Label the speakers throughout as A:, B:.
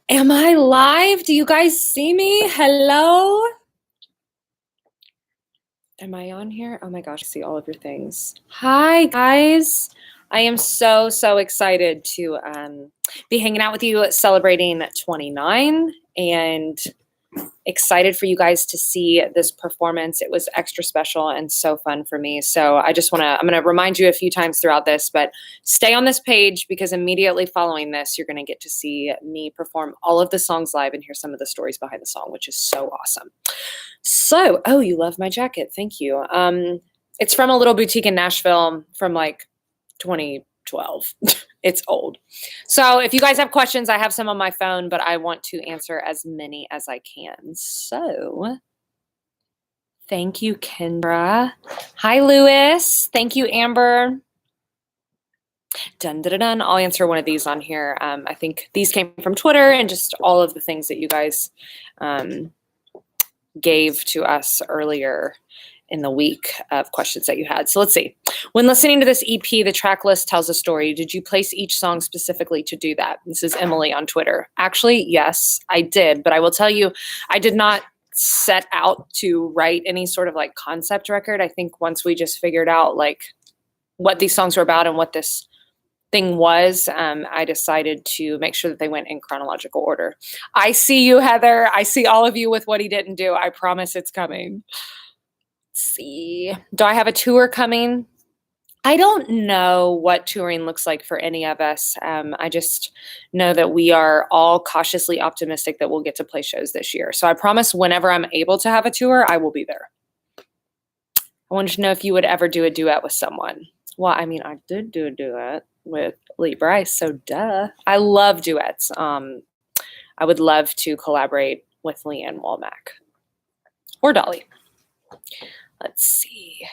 A: Am I live? Do you guys see me? Hello? Am I on here? Oh my gosh, I see all of your things. Hi, guys. I am so excited to be hanging out with you celebrating 29 and excited for you guys to see this performance. It was extra special and so fun for me. So I'm going to remind you a few times throughout this, but stay on this page because immediately following this, you're going to get to see me perform all of the songs live and hear some of the stories behind the song, which is so awesome. So, oh, you love my jacket. Thank you. It's from a little boutique in Nashville from like 2012. It's old. So if you guys have questions, I have some on my phone, but I want to answer as many as I can. So thank you, Kendra. Hi, Lewis. Thank you, Amber. Dun, dun, dun, dun. I'll answer one of these on here. I think these came from Twitter and just all of the things that you guys gave to us earlier in the week of questions that you had. So let's see. When listening to this EP, the track list tells a story. Did you place each song specifically to do that? This is Emily on Twitter. Actually, yes, I did. But I will tell you, I did not set out to write any sort of like concept record. I think once we just figured out like what these songs were about and what this thing was, I decided to make sure that they went in chronological order. I see you, Heather. I see all of you with what he didn't do. I promise it's coming. See, do I have a tour coming? I don't know what touring looks like for any of us. I just know that we are all cautiously optimistic that we'll get to play shows this year. So I promise whenever I'm able to have a tour, I will be there. I wanted to know if you would ever do a duet with someone. Well, I mean, I did do a duet with Lee Bryce, so duh. I love duets. I would love to collaborate with Leanne Womack or Dolly. Let's see.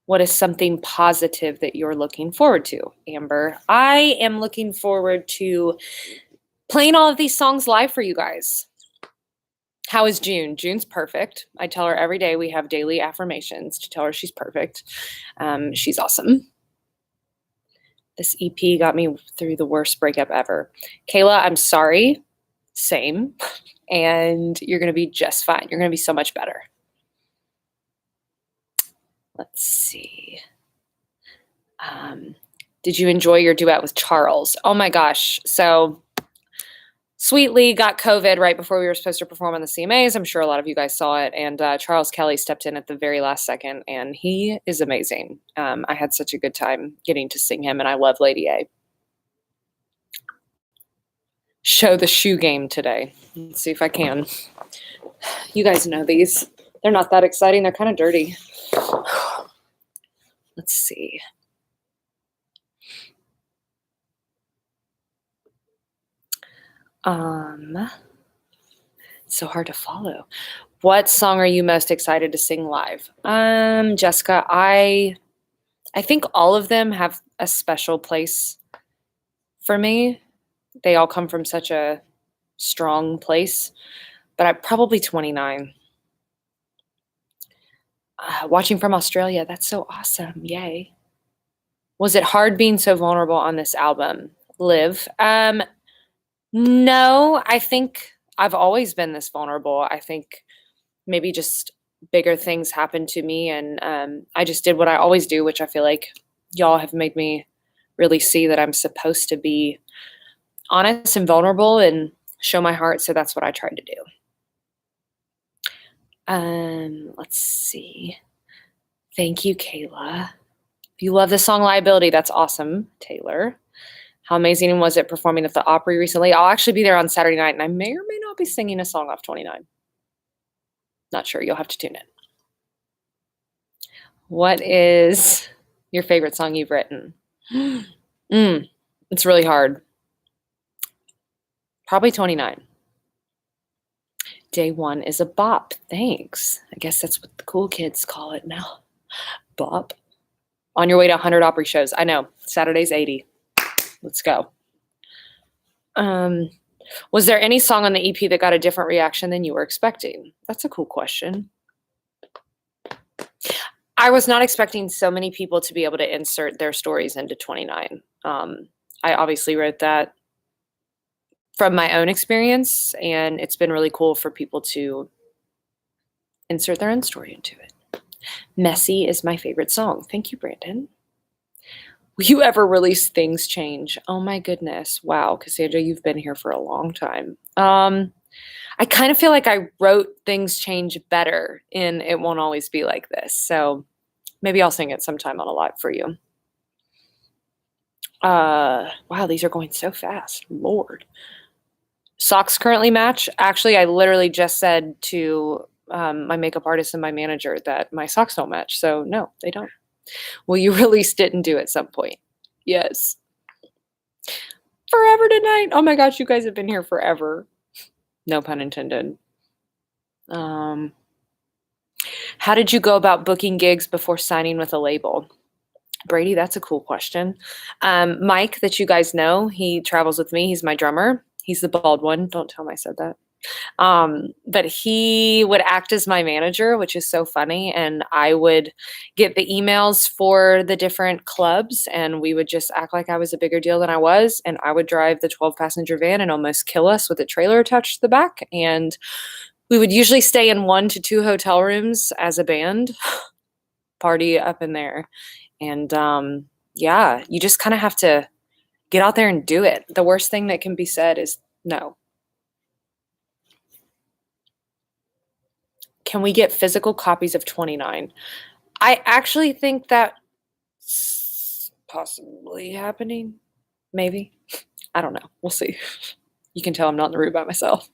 A: What is something positive that you're looking forward to, Amber? I am looking forward to playing all of these songs live for you guys. How is June? June's perfect. I tell her every day we have daily affirmations to tell her she's perfect. She's awesome. This EP got me through the worst breakup ever. Kayla, I'm sorry. Same. And you're going to be just fine. You're going to be so much better. Let's see. Did you enjoy your duet with Charles? Oh my gosh. So Sweetly got COVID right before we were supposed to perform on the CMAs. I'm sure a lot of you guys saw it. And Charles Kelly stepped in at the very last second, and he is amazing. I had such a good time getting to sing him, and I love Lady A. Show the shoe game today. Let's see if I can. You guys know these. They're not that exciting. They're kind of dirty. Let's see. It's so hard to follow. What song are you most excited to sing live? Jessica, I think all of them have a special place for me. They all come from such a strong place, but I'm probably 29. Watching from Australia, that's so awesome. Yay. Was it hard being so vulnerable on this album? Liv? No, I think I've always been this vulnerable. I think maybe just bigger things happened to me, and I just did what I always do, which I feel like y'all have made me really see that I'm supposed to be honest and vulnerable and show my heart, so that's what I tried to do. Let's see. Thank you, Kayla. If you love the song Liability, that's awesome, Taylor. How amazing was it performing at the Opry recently? I'll actually be there on Saturday night, and I may or may not be singing a song off 29. Not sure. You'll have to tune in. What is your favorite song you've written? It's really hard. Probably 29. Day one is a bop. Thanks. I guess that's what the cool kids call it now. Bop. On your way to 100 Opry shows. I know. Saturday's 80. Let's go. Was there any song on the EP that got a different reaction than you were expecting? That's a cool question. I was not expecting so many people to be able to insert their stories into 29. I obviously wrote that from my own experience, and it's been really cool for people to insert their own story into it. Messy is my favorite song. Thank you, Brandon. Will you ever release Things Change? Oh my goodness. Wow, Cassandra, you've been here for a long time. I kind of feel like I wrote Things Change better in It Won't Always Be Like This. So maybe I'll sing it sometime on a live for you. Wow, these are going so fast. Lord. Socks currently match. Actually, I literally just said to my makeup artist and my manager that my socks don't match. So no, they don't. Will you release Didn't Do at some point? Yes. Forever Tonight. Oh my gosh, you guys have been here forever. No pun intended. How did you go about booking gigs before signing with a label? Brady, that's a cool question. Mike, that you guys know, he travels with me. He's my drummer. He's the bald one. Don't tell him I said that. But he would act as my manager, which is so funny. And I would get the emails for the different clubs, and we would just act like I was a bigger deal than I was. And I would drive the 12-passenger van and almost kill us with a trailer attached to the back. And we would usually stay in 1 to 2 hotel rooms as a band, party up in there. And yeah, you just kind of have to get out there and do it. The worst thing that can be said is no. Can we get physical copies of 29? I actually think that's possibly happening. Maybe. I don't know. We'll see. You can tell I'm not in the room by myself.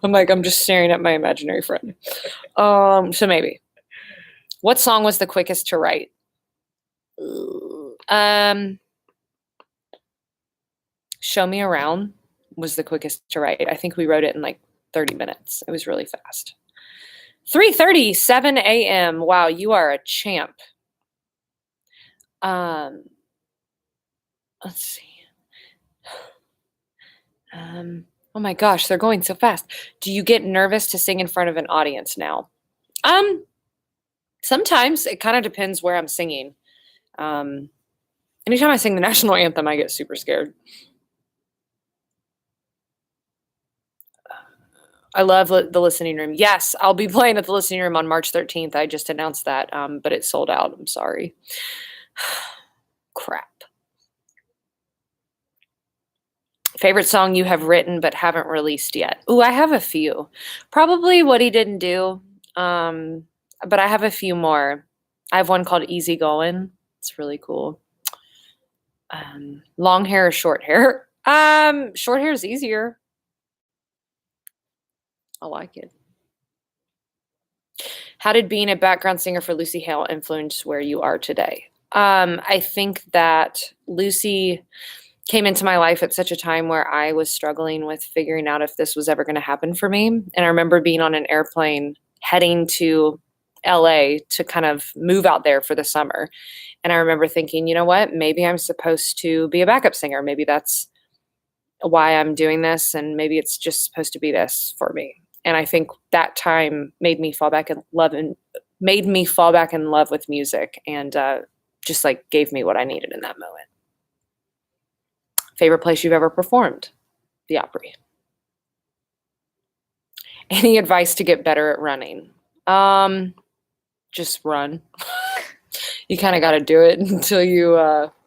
A: I'm just staring at my imaginary friend. So maybe. What song was the quickest to write? Show Me Around was the quickest to write. I think we wrote it in like 30 minutes. It was really fast. 3:37 a.m. Wow, you are a champ. Let's see. Oh my gosh, they're going so fast. Do you get nervous to sing in front of an audience now? Sometimes. It kind of depends where I'm singing. Anytime I sing the national anthem, I get super scared. I love the listening room. Yes, I'll be playing at the listening room on March 13th. I just announced that, but it's sold out. I'm sorry. Crap. Favorite song you have written but haven't released yet? Ooh, I have a few. Probably What He Didn't Do, but I have a few more. I have one called Easy Going. It's really cool. Long hair or short hair? Short hair is easier. I like it. How did being a background singer for Lucy Hale influence where you are today? I think that Lucy came into my life at such a time where I was struggling with figuring out if this was ever going to happen for me. And I remember being on an airplane heading to LA to kind of move out there for the summer. And I remember thinking, you know what, maybe I'm supposed to be a backup singer. Maybe that's why I'm doing this. And maybe it's just supposed to be this for me. And I think that time made me fall back in love with music, and just like gave me what I needed in that moment. Favorite place you've ever performed? The Opry. Any advice to get better at running? Just run. You kind of got to do it until you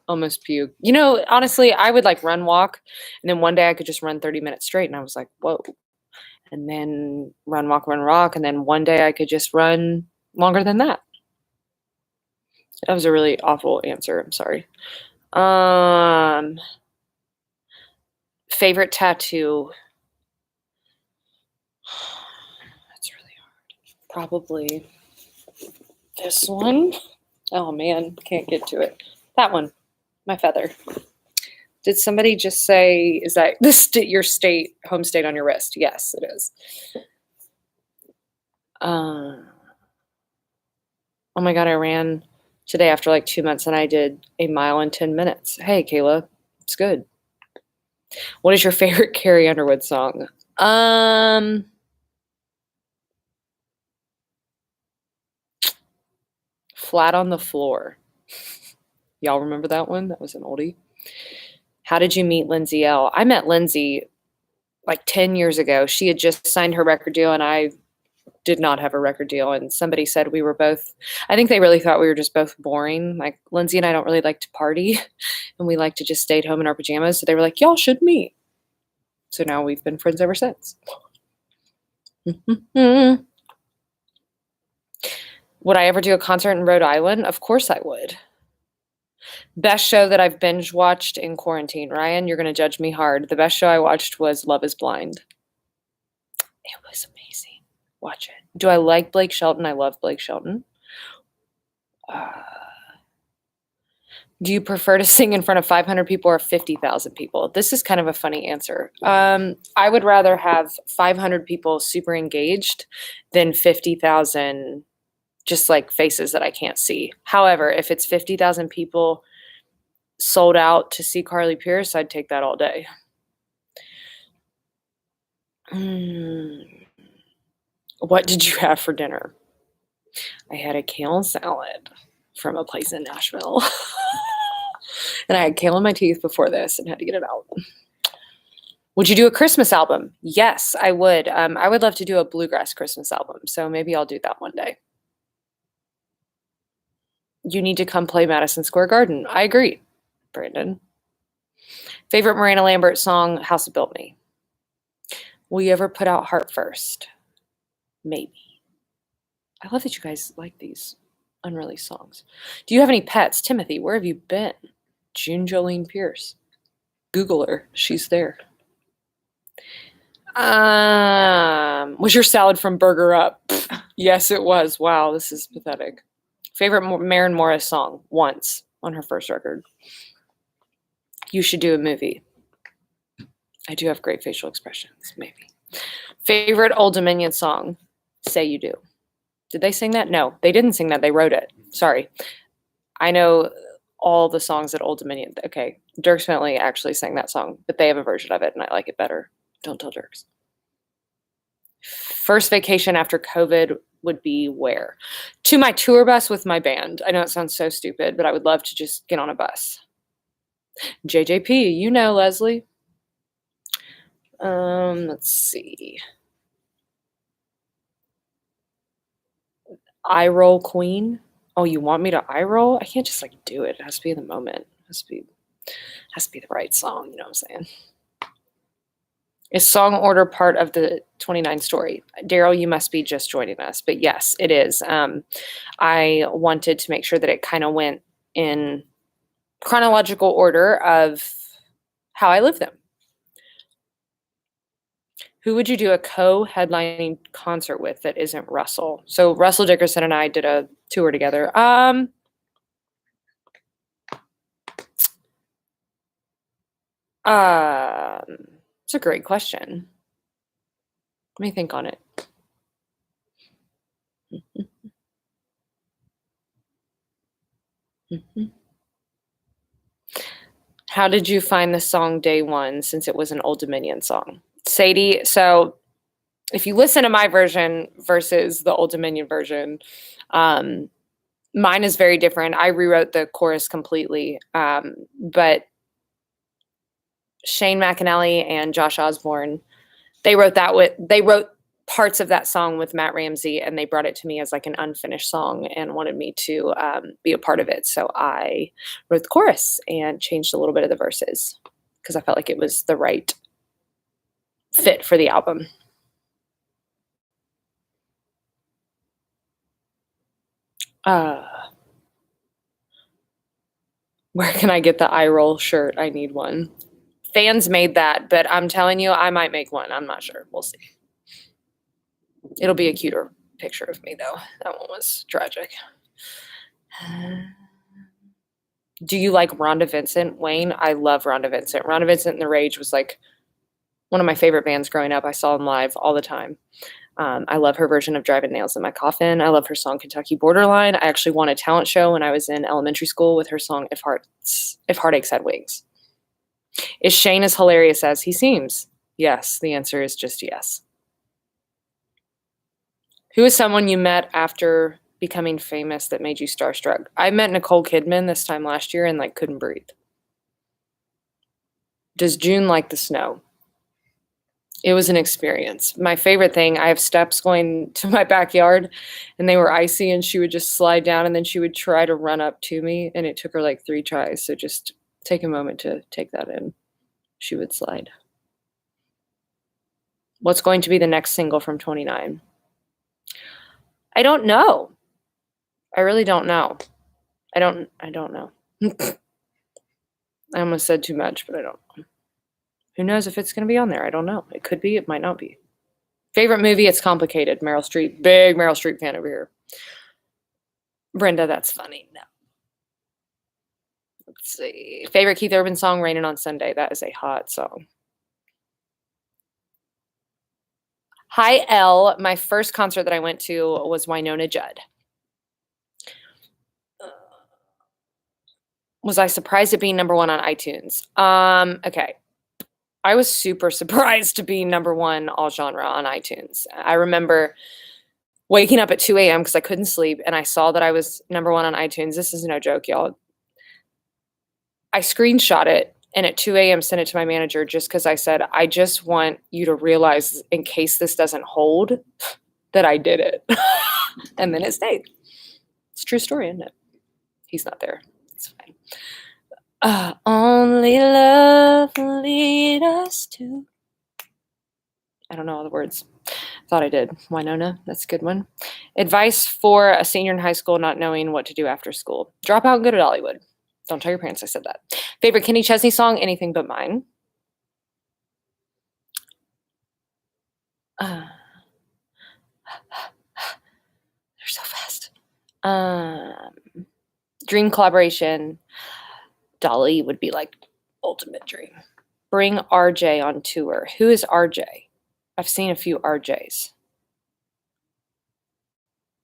A: almost puke. You know, honestly, I would like run, walk, and then one day I could just run 30 minutes straight, and I was like, whoa. And then run, walk, and then one day I could just run longer than that. That was a really awful answer. I'm sorry. Favorite tattoo? That's really hard. Probably this one. Oh man, can't get to it. That one, my feather. Did somebody just say, is that your home state on your wrist? Yes, it is. Oh my God, I ran today after like 2 months and I did a mile in 10 minutes. Hey, Kayla, it's good. What is your favorite Carrie Underwood song? Flat on the Floor. Y'all remember that one? That was an oldie. How did you meet Lindsay L? I met Lindsay like 10 years ago. She had just signed her record deal, and I did not have a record deal. And somebody said we were both, I think they really thought we were just both boring. Like Lindsay and I don't really like to party, and we like to just stay at home in our pajamas. So they were like, y'all should meet. So now we've been friends ever since. Would I ever do a concert in Rhode Island? Of course I would. Best show that I've binge watched in quarantine. Ryan, you're going to judge me hard. The best show I watched was Love is Blind. It was amazing. Watch it. Do I like Blake Shelton? I love Blake Shelton. Do you prefer to sing in front of 500 people or 50,000 people? This is kind of a funny answer. I would rather have 500 people super engaged than 50,000 just like faces that I can't see. However, if it's 50,000 people sold out to see Carly Pearce, I'd take that all day. What did you have for dinner? I had a kale salad from a place in Nashville. And I had kale in my teeth before this and had to get it out. Would you do a Christmas album? Yes, I would. I would love to do a bluegrass Christmas album. So maybe I'll do that one day. You need to come play Madison Square Garden. I agree, Brandon. Favorite Miranda Lambert song, House That Built Me. Will you ever put out Heart First? Maybe. I love that you guys like these unreleased songs. Do you have any pets? Timothy, where have you been? June Jolene Pearce. Google her. She's there. Was your salad from Burger Up? Yes, it was. Wow, this is pathetic. Favorite Maren Morris song? Once, on her first record. You should do a movie. I do have great facial expressions, maybe. Favorite Old Dominion song? Say You Do. Did they sing that? No, they didn't sing that. They wrote it. Sorry. I know all the songs at Old Dominion. Okay, Dierks Bentley actually sang that song, but they have a version of it, and I like it better. Don't tell Dierks. First vacation after COVID would be where? To my tour bus with my band. I know it sounds so stupid, but I would love to just get on a bus. JJP, you know, Leslie. Let's see. Eye roll queen. Oh, you want me to eye roll? I can't just like do it. It has to be in the moment. It has to be the right song. You know what I'm saying? Is song order part of the 29 story? Daryl, you must be just joining us. But yes, it is. I wanted to make sure that it kind of went in chronological order of how I live them. Who would you do a co-headlining concert with that isn't Russell? So Russell Dickerson and I did a tour together. It's a great question. Let me think on it. How did you find the song Day One, since it was an Old Dominion song? Sadie, so if you listen to my version versus the Old Dominion version, mine is very different. I rewrote the chorus completely, but Shane McAnally and Josh Osborne, they wrote parts of that song with Matt Ramsey, and they brought it to me as like an unfinished song and wanted me to be a part of it. So I wrote the chorus and changed a little bit of the verses because I felt like it was the right fit for the album. Where can I get the eye roll shirt? I need one. Fans made that, but I'm telling you, I might make one. I'm not sure. We'll see. It'll be a cuter picture of me, though. That one was tragic. Do you like Rhonda Vincent? Wayne, I love Rhonda Vincent. Rhonda Vincent and The Rage was like one of my favorite bands growing up. I saw them live all the time. I love her version of Driving Nails in My Coffin. I love her song Kentucky Borderline. I actually won a talent show when I was in elementary school with her song If Heartaches Had Wings. Is Shane as hilarious as he seems? Yes, the answer is just yes. Who is someone you met after becoming famous that made you starstruck? I met Nicole Kidman this time last year and like couldn't breathe. Does June like the snow? It was an experience. My favorite thing, I have steps going to my backyard and they were icy and she would just slide down and then she would try to run up to me and it took her like 3 tries. So just take a moment to take that in. She would slide. What's going to be the next single from 29? I don't know. I really don't know. I don't know. I almost said too much, but I don't know. Who knows if it's going to be on there? I don't know. It could be. It might not be. Favorite movie? It's Complicated. Meryl Streep. Big Meryl Streep fan over here. Brenda, that's funny. No. Let's see. Favorite Keith Urban song? Raining on Sunday. That is a hot song. Hi, Elle. My first concert that I went to was Winona Judd. Was I surprised at being number 1 on iTunes? Okay. I was super surprised to be number 1 all genre on iTunes. I remember waking up at 2 a.m. because I couldn't sleep, and I saw that I was number 1 on iTunes. This is no joke, y'all. I screenshot it, and at 2 a.m. sent it to my manager just because I said, I just want you to realize, in case this doesn't hold, that I did it. And then it stayed. It's a true story, isn't it? He's not there. It's fine. Only love will lead us to. I don't know all the words. Thought I did. Winona, that's a good one. Advice for a senior in high school not knowing what to do after school. Drop out and go to Dollywood. Don't tell your parents I said that. Favorite Kenny Chesney song? Anything But Mine. They're so fast. Dream collaboration. Dolly would be like ultimate dream. Bring RJ on tour. Who is RJ? I've seen a few RJs.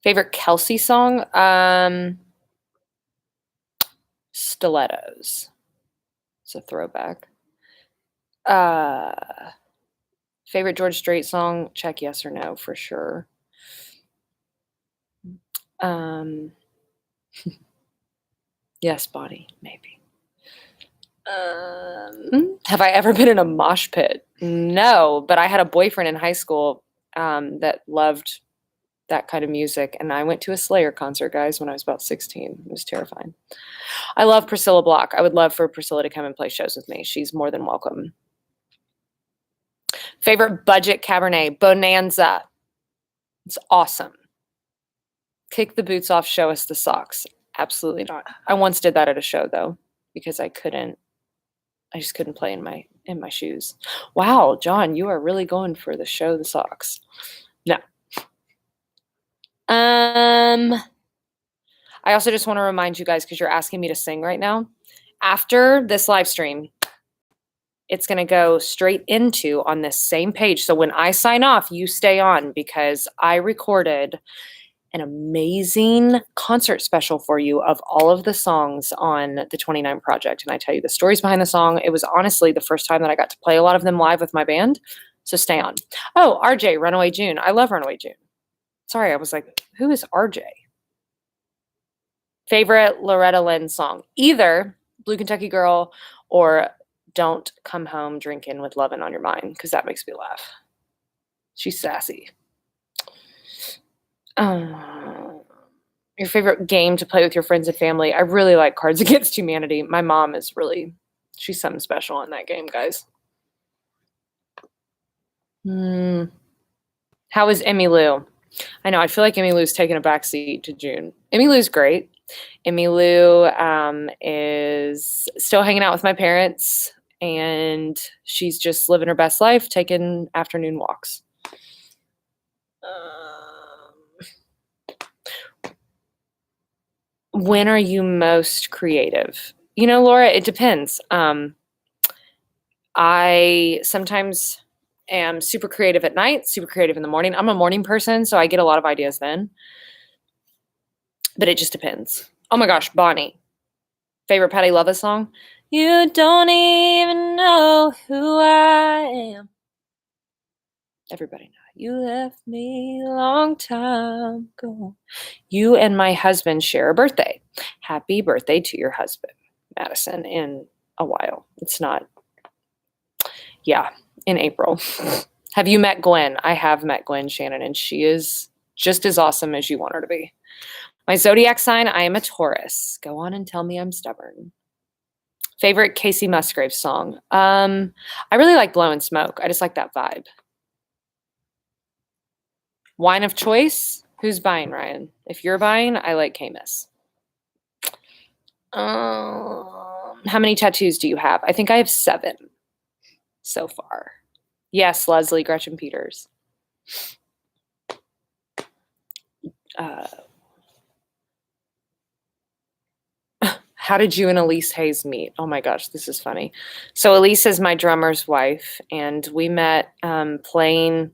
A: Favorite Kelsey song? Stilettos. It's a throwback. Favorite George Strait song? Check yes or no for sure. Yes, Bonnie, maybe. Have I ever been in a mosh pit? No, but I had a boyfriend in high school that loved that kind of music, and I went to a Slayer concert, guys, when I was about 16. It was terrifying. I love Priscilla Block. I would love for Priscilla to come and play shows with me. She's more than welcome. Favorite budget Cabernet? Bonanza. It's awesome. Kick the boots off, show us the socks. Absolutely not. I once did that at a show, though, because I just couldn't play in my shoes. Wow, John, you are really going for the show the socks. No. I also just want to remind you guys, because you're asking me to sing right now. After this live stream, it's going to go straight into on this same page. So when I sign off, you stay on, because I recorded an amazing concert special for you of all of the songs on the 29 project. And I tell you the stories behind the song. It was honestly the first time that I got to play a lot of them live with my band. So stay on. Oh, RJ, Runaway June. I love Runaway June. Sorry, I was like, who is RJ? Favorite Loretta Lynn song? Either Blue Kentucky Girl or Don't Come Home Drinking with Lovin' on Your Mind, because that makes me laugh. She's sassy. Your favorite game to play with your friends and family? I really like Cards Against Humanity. My mom is she's something special in that game, guys. How is Emmy Lou? I know, I feel like Emmy Lou's taking a backseat to June. Emmy Lou's great. Emmy Lou is still hanging out with my parents, and she's just living her best life, taking afternoon walks. When are you most creative? Laura, it depends. I sometimes am super creative at night, super creative in the morning. I'm a morning person, so I get a lot of ideas then. But it just depends. Oh my gosh, Bonnie. Favorite Patti LaBelle song? You don't even know who I am. Everybody knows. You left me a long time ago. You and my husband share a birthday. Happy birthday to your husband, Madison, in a while. It's not, in April. Have you met Gwen? I have met Gwen, Shannon, and she is just as awesome as you want her to be. My zodiac sign, I am a Taurus. Go on and tell me I'm stubborn. Favorite Casey Musgrave song? I really like Blowin' Smoke. I just like that vibe. Wine of choice? Who's buying, Ryan? If you're buying, I like Camus. How many tattoos do you have? I think I have 7 so far. Yes, Leslie, Gretchen Peters. How did you and Elise Hayes meet? Oh my gosh, this is funny. So Elise is my drummer's wife, and we met playing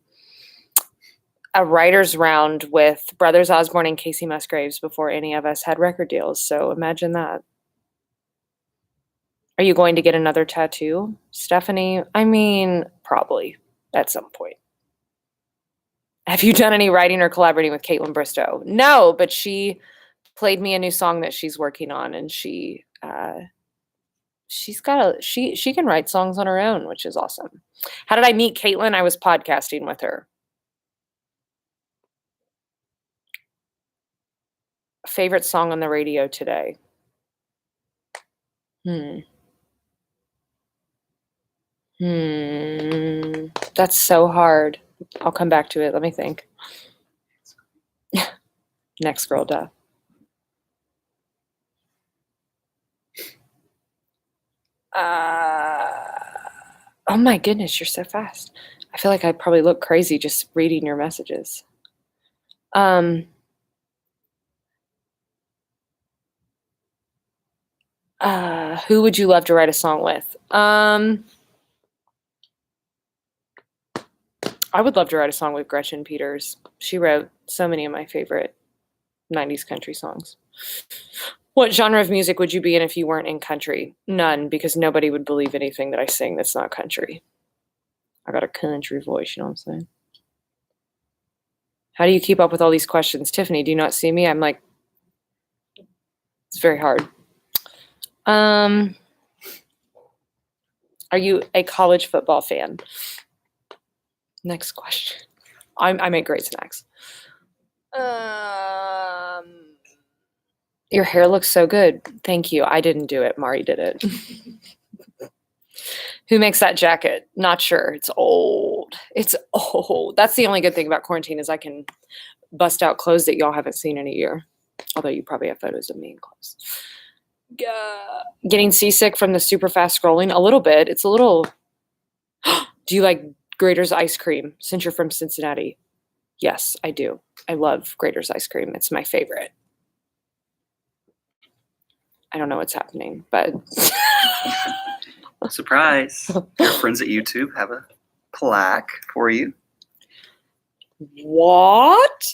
A: a writer's round with Brothers Osborne and Casey Musgraves before any of us had record deals. So imagine that. Are you going to get another tattoo, Stephanie? I mean, probably at some point. Have you done any writing or collaborating with Caitlin Bristow? No, but she played me a new song that she's working on, and she can write songs on her own, which is awesome. How did I meet Caitlin? I was podcasting with her. Favorite song on the radio today? That's so hard. I'll come back to it. Let me think. Next girl, duh. Oh my goodness, you're so fast. I feel like I probably look crazy just reading your messages. Who would you love to write a song with? I would love to write a song with Gretchen Peters. She wrote so many of my favorite 90s country songs. What genre of music would you be in if you weren't in country? None, because nobody would believe anything that I sing that's not country. I got a country voice, you know what I'm saying? How do you keep up with all these questions? Tiffany, do you not see me? I'm like, it's very hard. Are you a college football fan? Next question. I make great snacks. Your hair looks so good. Thank you. I didn't do it. Mari did it. Who makes that jacket? Not sure. It's old. It's old. That's the only good thing about quarantine is I can bust out clothes that y'all haven't seen in a year. Although you probably have photos of me in clothes. Getting seasick from the super fast scrolling? A little bit. It's a little... Do you like Grater's ice cream since you're from Cincinnati? Yes, I do. I love Grater's ice cream. It's my favorite. I don't know what's happening, but...
B: Surprise. Your friends at YouTube have a plaque for you.
A: What?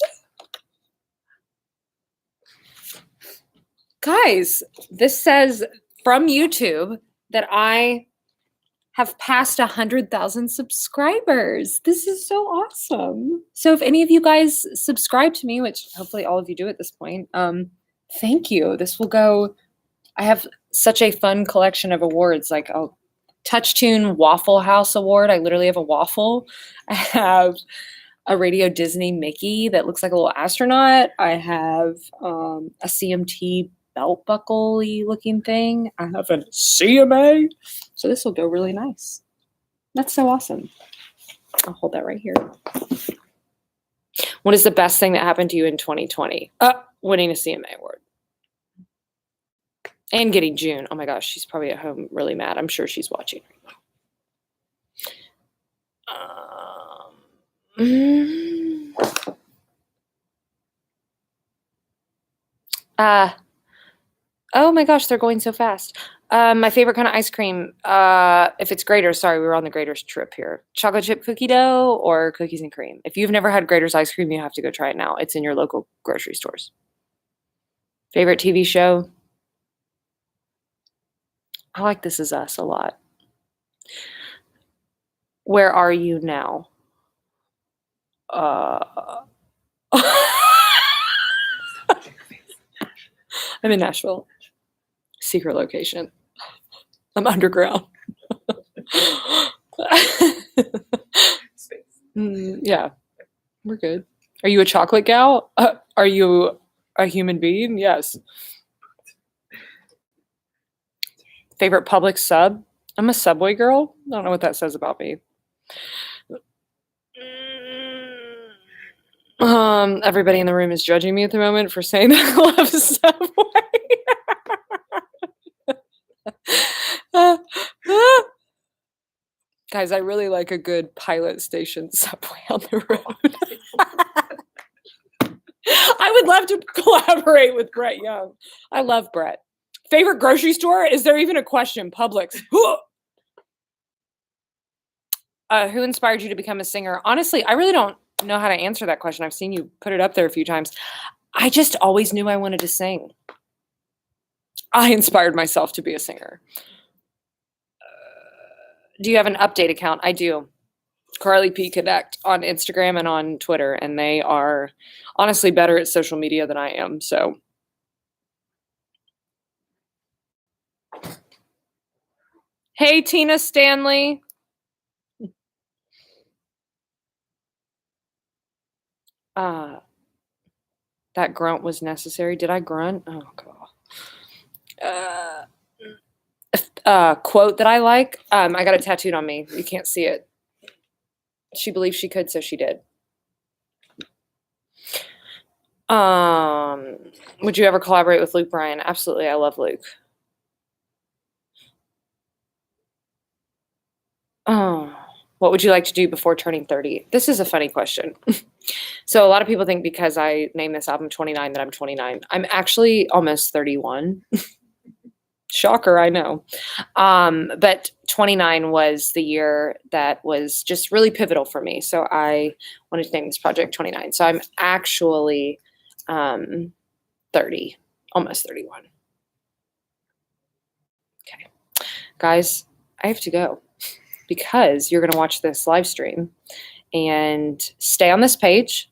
A: Guys, this says from YouTube that I have passed 100,000 subscribers. This is so awesome. So if any of you guys subscribe to me, which hopefully all of you do at this point, thank you. This will go... I have such a fun collection of awards, like a TouchTune Waffle House Award. I literally have a waffle. I have a Radio Disney Mickey that looks like a little astronaut. I have a CMT belt buckle-y looking thing. I have a CMA. So this will go really nice. That's so awesome. I'll hold that right here. What is the best thing that happened to you in 2020? Winning a CMA award. And getting June. Oh my gosh, she's probably at home really mad. I'm sure she's watching right now. Oh my gosh, they're going so fast. My favorite kind of ice cream, if it's Grater's, sorry, we were on the Grater's trip here. Chocolate chip cookie dough or cookies and cream. If you've never had Grater's ice cream, you have to go try it now. It's in your local grocery stores. Favorite TV show? I like This Is Us a lot. Where are you now? I'm in Nashville. Secret location. I'm underground. Yeah, we're good. Are you a chocolate gal? Are you a human being? Yes. Favorite public sub? I'm a Subway girl. I don't know what that says about me. Everybody in the room is judging me at the moment for saying that I love Subway. Guys, I really like a good pilot station Subway on the road. I would love to collaborate with Brett Young. I love Brett. Favorite grocery store? Is there even a question? Publix. Who inspired you to become a singer? Honestly, I really don't know how to answer that question. I've seen you put it up there a few times. I just always knew I wanted to sing. I inspired myself to be a singer. Do you have an update account? I do. Carly P Connect on Instagram and on Twitter, and they are honestly better at social media than I am. So, hey, Tina Stanley. That grunt was necessary. Did I grunt? Oh god. Quote that I like. I got it tattooed on me. You can't see it. She believed she could, so she did. Would you ever collaborate with Luke Bryan? Absolutely. I love Luke. What would you like to do before turning 30? This is a funny question. So a lot of people think because I named this album 29 that I'm 29. I'm actually almost 31. Shocker, I know. But 29 was the year that was just really pivotal for me. So I wanted to name this project 29. So I'm actually 30, almost 31. Okay. Guys, I have to go because you're going to watch this live stream and stay on this page.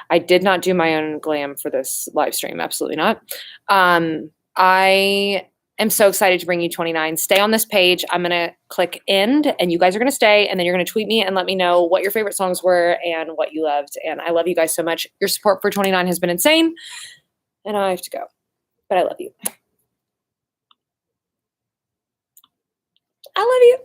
A: I did not do my own glam for this live stream. Absolutely not. I am so excited to bring you 29. Stay on this page. I'm going to click end and you guys are going to stay and then you're going to tweet me and let me know what your favorite songs were and what you loved. And I love you guys so much. Your support for 29 has been insane and I have to go, but I love you. I love you.